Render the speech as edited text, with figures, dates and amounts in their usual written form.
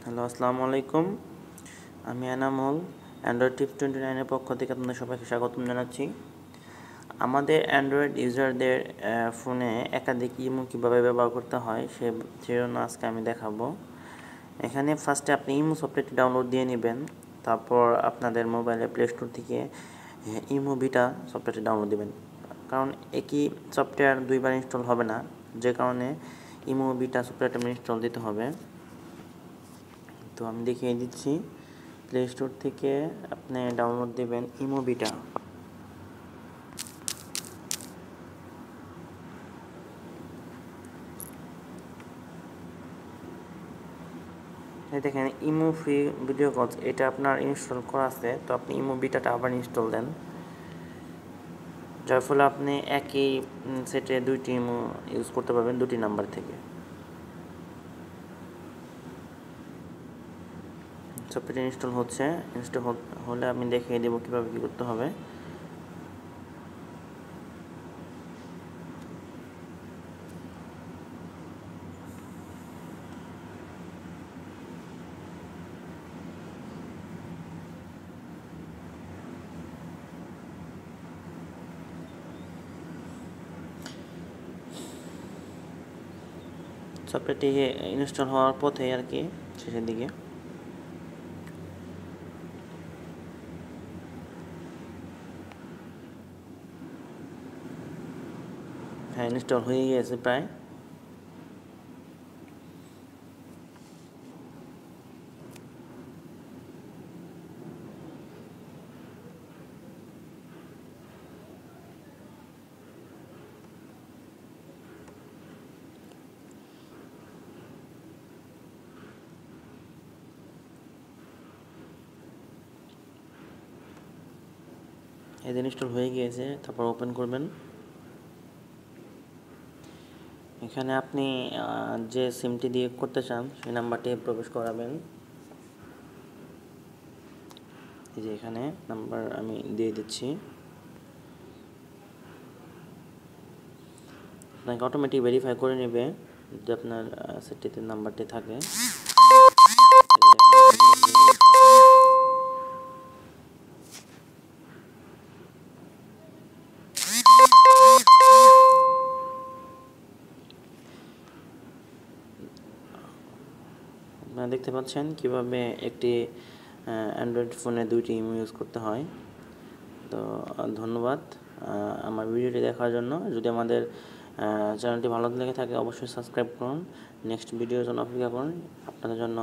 Hello, আসসালামু আলাইকুম। আমি এনামুল, অ্যান্ড্রয়েড টিপস 29 এর পক্ষ থেকে আপনাদের সবাইকে স্বাগতম জানাচ্ছি। আমাদের অ্যান্ড্রয়েড ইউজারদের ফোনে একাধিক ইমো কীভাবে ব্যবহার করতে হয় সেজন্য আজকে আমি দেখাবো। এখানে ফার্স্টে আপনি ইমো সফটওয়্যারটি ডাউনলোড দিয়ে নেবেন। তারপর আপনাদের মোবাইলে প্লে স্টোর থেকে ইমো বিটা সফটওয়্যারটি ডাউনলোড দেবেন। কারণ একই সফটওয়্যার দুইবার ইনস্টল হবে না, যে কারণে ইমো বিটা সফটওয়্যারটা ইনস্টল দিতে হবে। তো আমি দেখিয়ে দিচ্ছি, প্লে স্টোর থেকে আপনি ডাউনলোড দেবেন ইমো বিটা। এই দেখেন ইমো ফ্রি ভিডিও কলস, এটা আপনার ইনস্টল করা আছে। তো আপনি ইমো বিটাটা আবার ইনস্টল দেন, যার ফলে আপনি একই সেটে দুইটি ইমো ইউজ করতে পারবেন দুটি নাম্বার থেকে। সফটওয়্যারটি ইনস্টল হচ্ছে। ইনস্টল হলে আমি দেখিয়ে দেবো কীভাবে কী করতে হবে। সফটওয়্যারটি ইনস্টল হওয়ার পথে আর কি, শেষের দিকে হ্যাঁ ইনস্টল হয়ে গিয়েছে প্রায়। এদের ইনস্টল হয়ে গিয়েছে, তারপর ওপেন করবেন। এখানে আপনি যে সিমটি দিয়ে করতে চান সেই নাম্বারটি প্রবেশ করাবেন। এই যে এখানে নাম্বার আমি দিয়ে দিচ্ছি, আপনাকে অটোমেটিক ভেরিফাই করে নেবে যদি আপনার সেটটিতে নাম্বারটি থাকে। আপনারা দেখতে পাচ্ছেন কিভাবে একটি অ্যান্ড্রয়েড ফোনে দুইটি ইমো ইউজ করতে হয়। তো ধন্যবাদ আমার ভিডিওটি দেখার জন্য। যদি আমাদের চ্যানেলটি ভালো লেগে থাকে অবশ্যই সাবস্ক্রাইব করুন। নেক্সট ভিডিওর জন্য অপেক্ষা করুন। আপনাদের জন্য